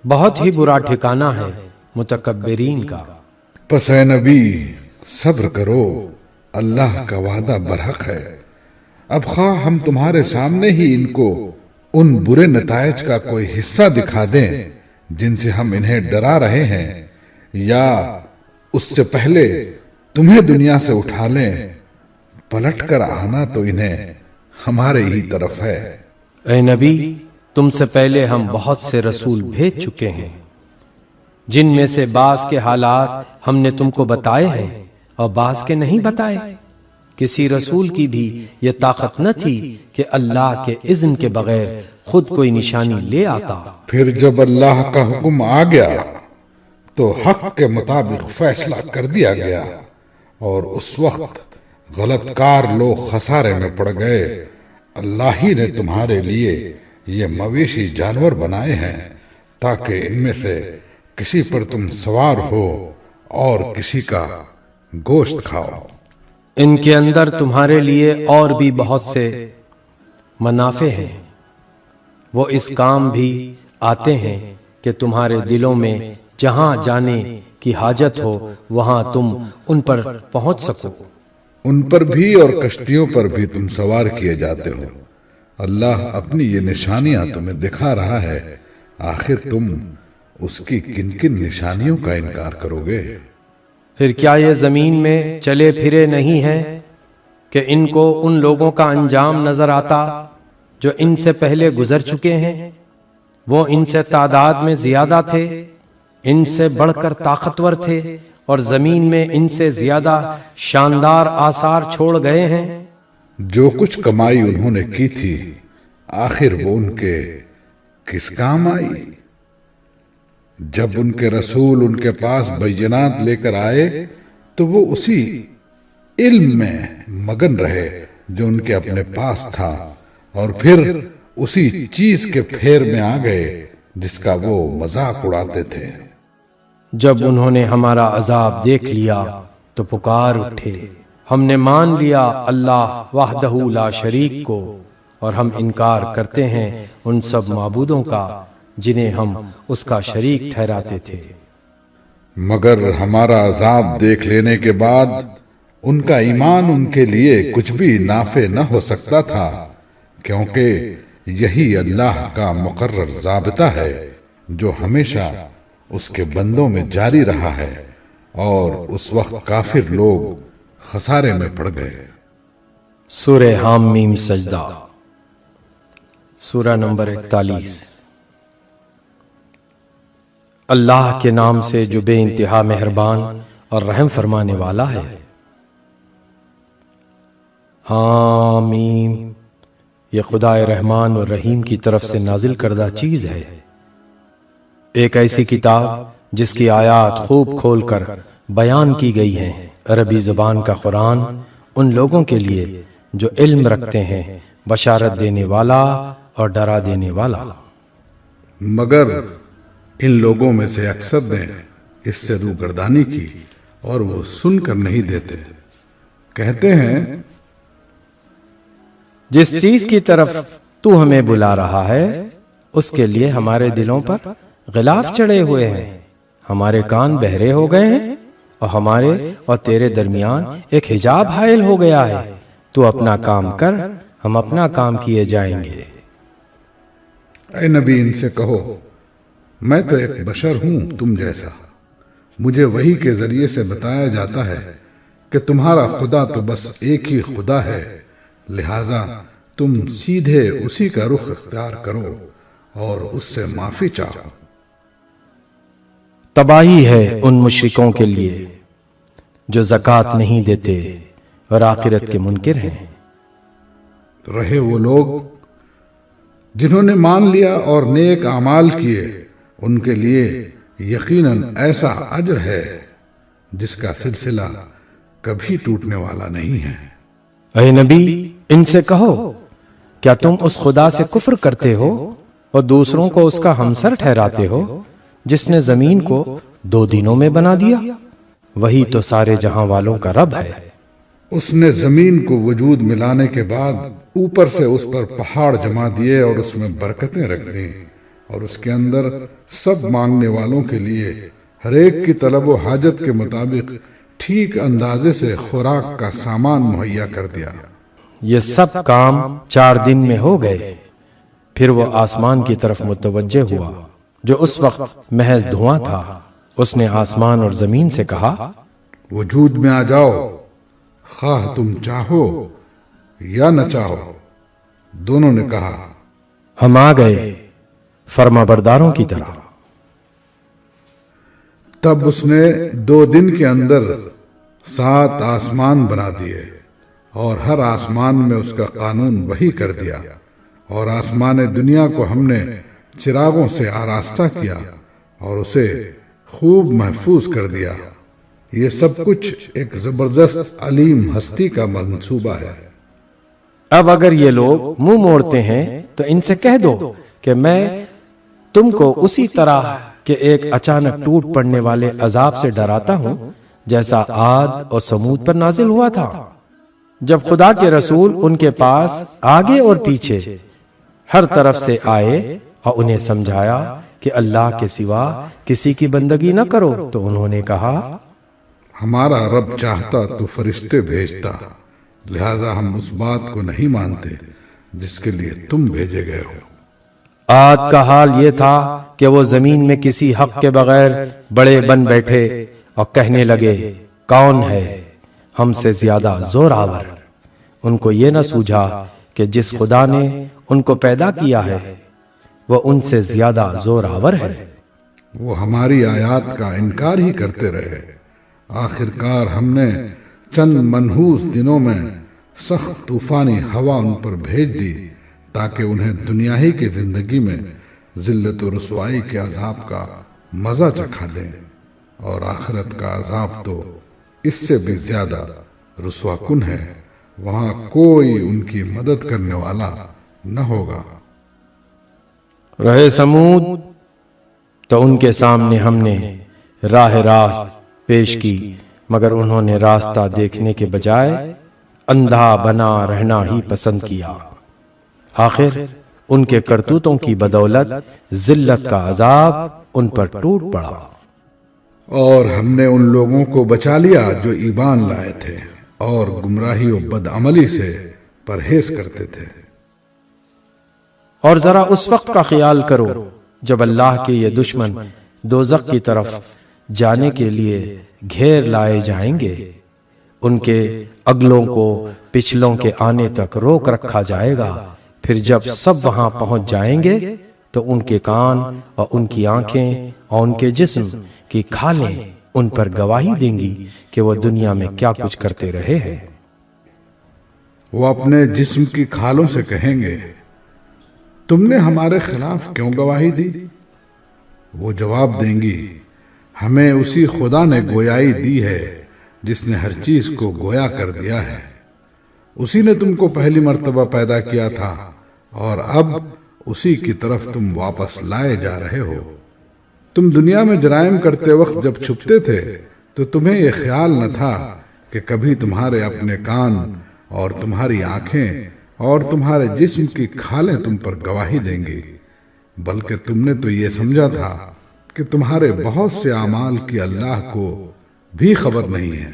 بہت ہی برا ٹھکانہ ہے متکبرین کا۔ پس اے نبی صبر کرو، اللہ کا وعدہ برحق ہے۔ اب خواہ ہم تمہارے سامنے ہی ان کو ان برے نتائج کا کوئی حصہ دکھا دیں جن سے ہم انہیں ڈرا رہے ہیں، یا اس سے پہلے تمہیں دنیا سے اٹھا لیں، پلٹ کر آنا تو انہیں ہمارے ہی طرف ہے۔ اے نبی، تم سے پہلے ہم بہت سے رسول بھیج چکے ہیں، جن میں سے بعض کے حالات ہم نے تم کو بتائے ہیں اور بعض کے نہیں بتائے۔ کسی رسول کی بھی یہ طاقت نہ تھی کہ اللہ کے اذن کے بغیر خود کوئی نشانی لے آتا۔ پھر جب اللہ کا حکم آ گیا تو حق کے مطابق فیصلہ کر دیا گیا، اور اس وقت غلط کار لوگ خسارے میں پڑ گئے۔ اللہ ہی نے تمہارے لیے یہ مویشی جانور بنائے ہیں تاکہ ان میں سے کسی پر تم سوار ہو اور کسی کا گوشت کھاؤ۔ ان کے اندر تمہارے لیے اور بھی بہت سے منافع ہیں، وہ اس کام بھی آتے ہیں کہ تمہارے دلوں میں جہاں جانے کی حاجت ہو وہاں تم ان پر پہنچ سکو۔ ان پر بھی اور کشتیوں پر بھی تم سوار کیے جاتے ہو۔ اللہ اپنی یہ نشانیاں تمہیں دکھا رہا ہے، آخر تم اس کی کن کن نشانیوں کا انکار کرو گے؟ پھر کیا یہ زمین میں چلے پھرے نہیں ہیں کہ ان کو ان لوگوں کا انجام نظر آتا جو ان سے پہلے گزر چکے ہیں؟ وہ ان سے تعداد میں زیادہ تھے، ان سے بڑھ کر طاقتور تھے، اور زمین میں ان سے زیادہ شاندار آثار چھوڑ گئے ہیں۔ جو کچھ کمائی انہوں نے کی تھی آخر وہ ان کے کس کام آئی؟ جب ان کے رسول ان کے پاس بینات لے کر آئے تو وہ اسی علم میں مگن رہے جو ان کے اپنے پاس تھا، اور پھر اسی چیز کے پھیر میں آ گئے جس کا وہ مذاق اڑاتے تھے۔ جب انہوں نے ہمارا عذاب دیکھ لیا تو پکار اٹھے، ہم نے مان لیا اللہ وحدہ لا شریک کو، اور ہم انکار کرتے ہیں ان سب معبودوں کا جنہیں ہم اس کا شریک ٹھہراتے تھے۔ مگر ہمارا عذاب دیکھ لینے کے بعد ان کا ایمان ان کے لیے کچھ بھی نافع نہ ہو سکتا تھا، کیونکہ یہی اللہ کا مقرر ضابطہ ہے جو ہمیشہ اس کے بندوں میں جاری رہا ہے، اور اس وقت کافر لوگ خسارے میں پڑ گئے۔ سورہ حام میم سجدہ، سورہ نمبر 41۔ اللہ کے نام سے جو بے انتہا مہربان اور رحم فرمانے والا ہے۔ حامیم، یہ خدائے رحمان اور رحیم کی طرف سے نازل کردہ چیز ہے، ایک ایسی کتاب جس کی آیات خوب کھول کر بیان کی گئی ہیں، عربی زبان کا قرآن ان لوگوں کے لیے جو علم رکھتے ہیں، بشارت دینے والا اور ڈرا دینے والا۔ مگر ان لوگوں میں سے اکثر نے اس سے روگردانی کی اور وہ سن کر نہیں دیتے، کہتے ہیں جس چیز کی طرف تو ہمیں بلا رہا ہے اس کے لیے ہمارے دلوں پر غلاف چڑھے ہوئے ہیں، ہمارے کان بہرے ہو گئے ہیں، اور ہمارے اور تیرے درمیان ایک حجاب حائل ہو گیا ہے۔ تو اپنا کام کر، ہم اپنا کام کیے جائیں گے۔ اے نبی ان سے کہو میں تو ایک بشر ہوں تم جیسا، مجھے وحی کے ذریعے سے بتایا جاتا ہے کہ تمہارا خدا تو بس ایک ہی خدا ہے، لہذا تم سیدھے اسی کا رخ اختیار کرو اور اس سے معافی چاہو۔ تباہی ہے ان مشرکوں کے لیے جو زکوٰۃ نہیں دیتے اور آخرت کے منکر ہیں۔ رہے وہ لوگ جنہوں نے مان لیا اور نیک اعمال کیے، ان کے لیے یقیناً ایسا اجر ہے جس کا سلسلہ کبھی ٹوٹنے والا نہیں ہے۔ اے نبی ان سے کہو کیا تم اس خدا سے کفر کرتے ہو اور دوسروں کو اس کا ہمسر ٹھہراتے ہو جس نے زمین کو 2 دنوں میں بنا دیا؟ وہی تو سارے جہاں والوں کا رب ہے۔ اس نے زمین کو وجود ملانے کے بعد اوپر سے اس پر پہاڑ جما دیے اور اس میں برکتیں رکھ دیں، اور اس کے اندر سب مانگنے والوں کے لیے ہر ایک کی طلب و حاجت کے مطابق ٹھیک اندازے سے خوراک کا سامان مہیا کر دیا۔ یہ سب کام 4 دن میں ہو گئے۔ پھر وہ آسمان کی طرف متوجہ ہوا جو اس وقت محض دھواں تھا۔ اس نے آسمان اور زمین سے کہا، وجود میں آ جاؤ، خواہ تم چاہو یا نہ چاہو۔ دونوں نے کہا، ہم آ گئے فرما برداروں کی طرح۔ تب اس نے 2 دن کے اندر 7 آسمان بنا دیے، اور ہر آسمان میں اس کا قانون وحی کر دیا، اور آسمان دنیا کو ہم نے چراغوں سے آراستہ کیا اور اسے خوب محفوظ کر دیا۔ یہ سب کچھ ایک زبردست علیم ہستی کا منصوبہ ہے۔ اب اگر یہ لوگ منہ موڑتے ہیں تو ان سے کہہ دو کہ میں تم کو اسی طرح کہ ایک اچانک ٹوٹ پڑنے والے عذاب سے ڈراتا ہوں جیسا عاد اور سمود پر نازل ہوا تھا، جب خدا کے رسول ان کے پاس آگے اور پیچھے ہر طرف سے آئے اور انہیں سمجھایا کہ اللہ کے سوا کسی کی بندگی نہ کرو، تو انہوں نے کہا، ہمارا رب چاہتا تو فرشتے بھیجتا، لہذا ہم اس بات کو نہیں مانتے جس کے لیے تم بھیجے گئے ہو۔ عاد کا حال یہ تھا کہ وہ زمین میں کسی حق کے بغیر بڑے بن بیٹھے اور کہنے لگے، کون ہے ہم سے زیادہ زور آور؟ ان کو یہ نہ سوجھا کہ جس خدا نے ان کو پیدا کیا ہے وہ ان سے زیادہ زور آور ہے۔ وہ ہماری آیات کا انکار ہی کرتے رہے۔ آخرکار ہم نے چند منحوس دنوں میں سخت طوفانی ہوا ان پر بھیج دی تاکہ انہیں دنیا ہی کی زندگی میں ذلت و رسوائی کے عذاب کا مزہ چکھا دیں، اور آخرت کا عذاب تو اس سے بھی زیادہ رسوا کن ہے، وہاں کوئی ان کی مدد کرنے والا نہ ہوگا۔ رہے سمود تو ان کے سامنے ہم نے راہ راست پیش کی، مگر انہوں نے راستہ دیکھنے کے بجائے اندھا بنا رہنا ہی پسند کیا۔ آخر ان کے کرتوتوں کی بدولت ذلت کا عذاب ان پر ٹوٹ پڑا۔ اور ہم نے ان لوگوں کو بچا لیا جو ایمان لائے تھے اور گمراہی و بدعملی سے پرہیز کرتے تھے۔ اور ذرا اس وقت کا خیال کرو جب اللہ کے یہ دشمن دوزخ کی طرف جانے کے لیے گھیر لائے جائیں گے، ان کے اگلوں کو پچھلوں کے آنے تک روک رکھا جائے گا۔ پھر جب سب وہاں پہنچ جائیں گے تو ان کے کان اور ان کی آنکھیں اور ان کے جسم کی کھالیں ان پر گواہی دیں گی کہ وہ دنیا میں کیا کچھ کرتے رہے ہیں۔ وہ اپنے جسم کی کھالوں سے کہیں گے، تم نے ہمارے خلاف کیوں گواہی دی؟ وہ جواب دیں گی، ہمیں اسی خدا نے گویائی دی ہے جس نے ہر چیز کو گویا کر دیا ہے۔ اسی نے تم کو پہلی مرتبہ پیدا کیا تھا اور اب اسی کی طرف تم واپس لائے جا رہے ہو۔ تم دنیا میں جرائم کرتے وقت جب چھپتے تھے تو تمہیں یہ خیال نہ تھا کہ کبھی تمہارے اپنے کان اور تمہاری آنکھیں اور تمہارے جسم کی کھالیں تم پر گواہی دیں گی، بلکہ تم نے تو یہ سمجھا تھا کہ تمہارے بہت سے اعمال کی اللہ کو بھی خبر نہیں ہے۔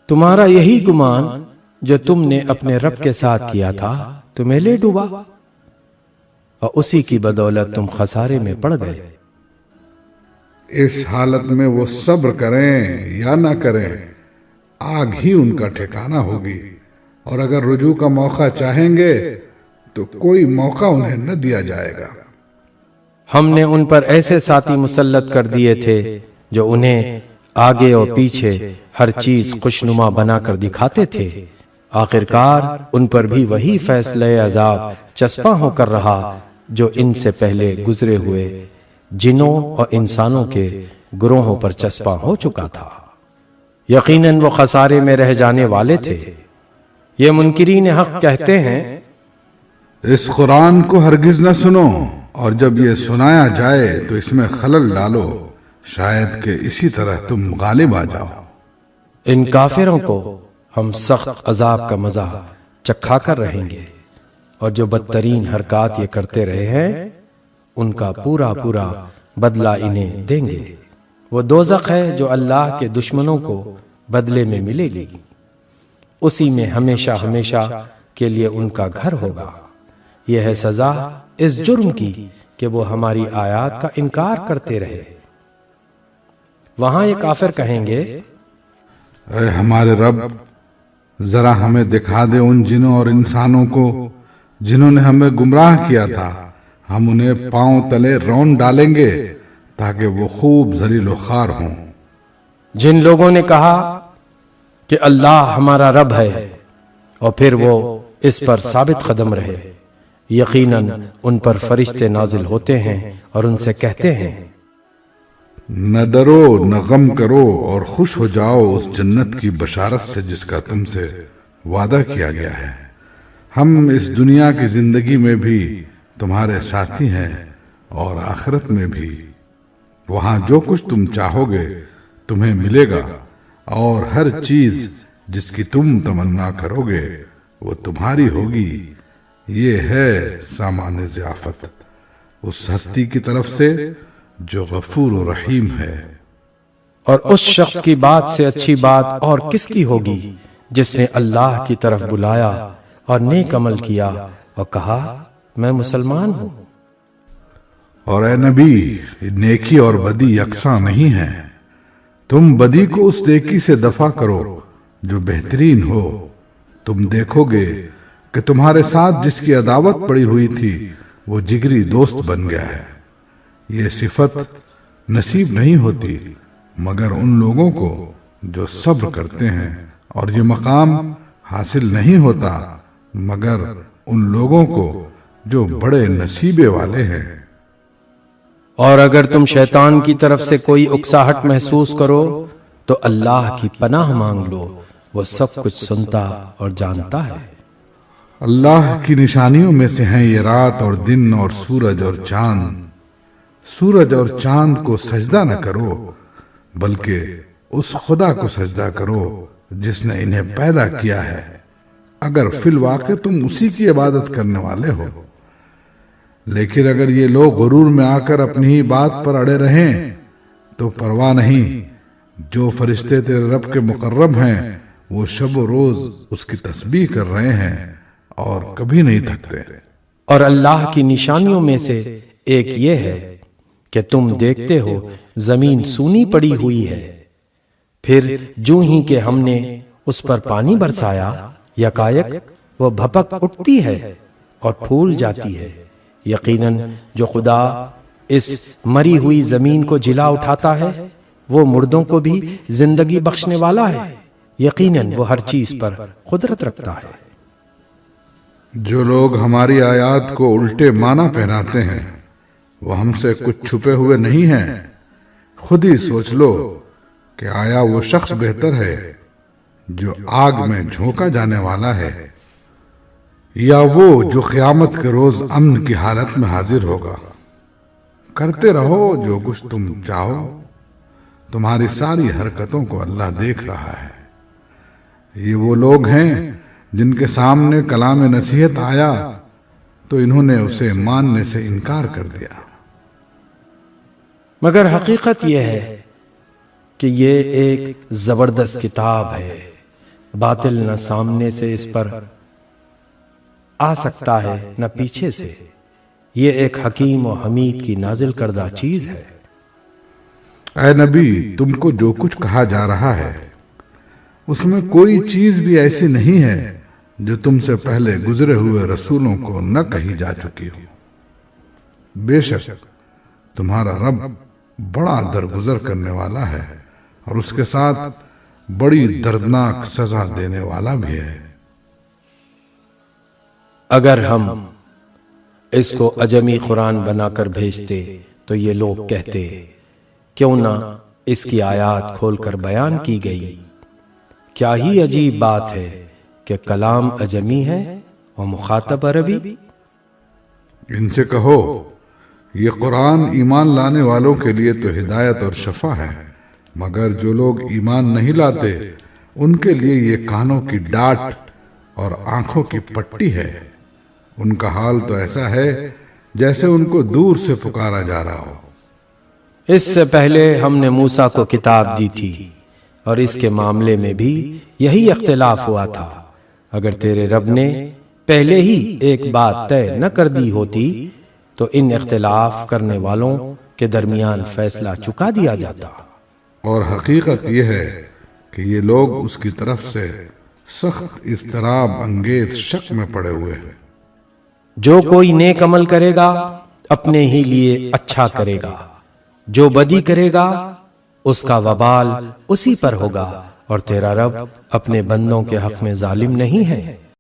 تمہارا یہی گمان جو تم نے اپنے رب کے ساتھ کیا تھا تمہیں لے ڈوبا، اور اسی کی بدولت تم خسارے میں پڑ گئے۔ اس حالت میں وہ صبر کریں یا نہ کریں، آگ ہی ان کا ٹھکانہ ہوگی، اور اگر رجوع کا موقع چاہیں گے تو کوئی موقع انہیں نہ دیا جائے گا۔ ہم نے ان پر ایسے ساتھی مسلط کر دیے تھے جو انہیں آگے اور پیچھے ہر چیز خوشنما بنا کر دکھاتے تھے۔ آخرکار ان پر بھی وہی فیصلہ عذاب چسپاں ہو کر رہا جو ان سے پہلے گزرے ہوئے جنوں اور انسانوں کے گروہوں پر چسپاں ہو چکا تھا۔ یقیناً وہ خسارے میں رہ جانے والے تھے۔ یہ منکرین حق کہتے ہیں، اس قرآن کو ہرگز نہ سنو، اور جب یہ سنایا جائے تو اس میں خلل ڈالو، شاید کہ اسی طرح تم غالب آ جاؤ۔ ان کافروں کو ہم سخت عذاب کا مزہ چکھا کر رہیں گے، اور جو بدترین حرکات یہ کرتے رہے ہیں ان کا پورا پورا بدلہ انہیں دیں گے۔ وہ دوزخ ہے جو اللہ کے دشمنوں کو بدلے میں ملے گی، اسی میں ہمیشہ ہمیشہ کے لیے ان کا گھر ہوگا۔ یہ ہے سزا اس جرم کی کہ وہ ہماری آیات کا انکار کرتے رہے۔ وہاں یہ کافر کہیں گے، اے ہمارے رب، ذرا ہمیں دکھا دے ان جنوں اور انسانوں کو جنہوں نے ہمیں گمراہ کیا تھا، ہم انہیں پاؤں تلے رون ڈالیں گے تاکہ وہ خوب ذلیل و خوار ہوں۔ جن لوگوں نے کہا کہ اللہ ہمارا رب ہے اور پھر وہ اس پر ثابت قدم رہے، یقیناً ان پر فرشتے نازل ہوتے ہیں اور ان سے کہتے ہیں، نہ ڈرو نہ غم کرو اور خوش ہو جاؤ اس جنت کی بشارت سے جس کا تم سے وعدہ کیا گیا ہے۔ ہم اس دنیا کی زندگی میں بھی تمہارے ساتھی ہیں اور آخرت میں بھی۔ وہاں جو کچھ تم چاہو گے تمہیں ملے گا، اور ہر چیز جس کی تم تمنا کرو گے وہ تمہاری ہوگی۔ یہ ہے سامان ضیافت اس ہستی کی طرف سے جو غفور و رحیم ہے۔ اور اس شخص کی بات سے اچھی بات اور کس کی ہوگی جس نے اللہ کی طرف بلایا اور نیک عمل کیا اور کہا میں مسلمان ہوں۔ اور اے نبی، نیکی اور بدی یکساں نہیں ہیں، تم بدی کو اس نیکی سے دفع کرو جو بہترین ہو۔ تم دیکھو گے کہ تمہارے ساتھ جس کی عداوت پڑی ہوئی تھی وہ جگری دوست بن گیا ہے۔ یہ صفت نصیب نہیں ہوتی مگر ان لوگوں کو جو صبر کرتے ہیں، اور یہ مقام حاصل نہیں ہوتا مگر ان لوگوں کو جو بڑے نصیبے والے ہیں۔ اور اگر تم شیطان کی طرف سے کوئی اکساہٹ محسوس کرو تو اللہ کی پناہ مانگ لو، وہ سب کچھ سنتا اور جانتا ہے۔ اللہ کی نشانیوں میں سے ہیں یہ رات اور دن اور سورج اور چاند۔ سورج اور چاند کو سجدہ نہ کرو بلکہ اس خدا کو سجدہ کرو جس نے انہیں پیدا کیا ہے، اگر فی الواقع تم اسی کی عبادت کرنے والے ہو۔ لیکن اگر یہ لوگ غرور میں آ کر اپنی ہی بات پر اڑے رہیں تو پرواہ نہیں، جو فرشتے تیرے رب کے مقرب ہیں وہ شب و روز اس کی تسبیح کر رہے ہیں اور کبھی نہیں تھکتے۔ اور اللہ کی نشانیوں میں سے ایک یہ ہے کہ تم دیکھتے ہو زمین سونی پڑی ہوئی ہے، پھر جو ہی کہ ہم نے اس پر پانی برسایا یکایک وہ بھپک اٹھتی ہے اور پھول جاتی ہے۔ یقیناً جو خدا اس مری ہوئی زمین کو جلا اٹھاتا ہے وہ مردوں کو بھی زندگی بخشنے والا ہے، یقیناً وہ ہر چیز پر قدرت رکھتا ہے۔ جو لوگ ہماری آیات کو الٹے معنی پہناتے ہیں وہ ہم سے کچھ چھپے ہوئے نہیں ہیں۔ خود ہی سوچ لو کہ آیا وہ شخص بہتر ہے جو آگ میں جھونکا جانے والا ہے، یا وہ جو قیامت کے روز امن کی حالت میں حاضر ہوگا۔ کرتے رہو جو کچھ تم چاہو، تمہاری ساری حرکتوں کو اللہ دیکھ رہا ہے۔ یہ وہ لوگ ہیں جن کے سامنے کلام نصیحت آیا تو انہوں نے اسے ماننے سے انکار کر دیا۔ مگر حقیقت یہ ہے کہ یہ ایک زبردست کتاب ہے، باطل نہ سامنے سے اس پر آ سکتا ہے نہ پیچھے سے۔ یہ ایک حکیم و حمید کی نازل کردہ چیز ہے۔ اے نبی، تم کو جو کچھ کہا جا رہا ہے اس میں کوئی چیز بھی ایسی نہیں ہے جو تم سے پہلے گزرے ہوئے رسولوں کو نہ کہی جا چکی ہو۔ بے شک تمہارا رب بڑا درگزر کرنے والا ہے اور اس کے ساتھ بڑی دردناک سزا دینے والا بھی ہے۔ اگر ہم اس کو اجمی قرآن بنا کر بھیجتے تو یہ لوگ کہتے کیوں نہ اس کی آیات کھول کر بیان کی گئی۔ کیا ہی عجیب بات ہے کہ کلام اجمی ہے اور مخاطب عربی۔ ان سے کہو یہ قرآن ایمان لانے والوں کے لیے تو ہدایت اور شفا ہے، مگر جو لوگ ایمان نہیں لاتے ان کے لیے یہ کانوں کی ڈاٹ اور آنکھوں کی پٹی ہے۔ ان کا حال تو ایسا ہے جیسے ان کو دور سے پکارا جا رہا ہو۔ اس سے پہلے ہم نے موسیٰ کو کتاب دی تھی اور اس کے معاملے میں بھی یہی اختلاف ہوا تھا۔ اگر تیرے رب نے پہلے ہی ایک بات طے نہ کر دی ہوتی تو ان اختلاف کرنے والوں کے درمیان فیصلہ چکا دیا جاتا۔ اور حقیقت یہ ہے کہ یہ لوگ اس کی طرف سے سخت اضطراب انگیز شک میں پڑے ہوئے ہیں۔ جو کوئی نیک عمل کرے گا اپنے ہی لیے اچھا کرے گا، جو بدی کرے گا اس کا وبال اسی پر ہوگا، اور تیرا رب اپنے بندوں کے حق میں ظالم نہیں ہے۔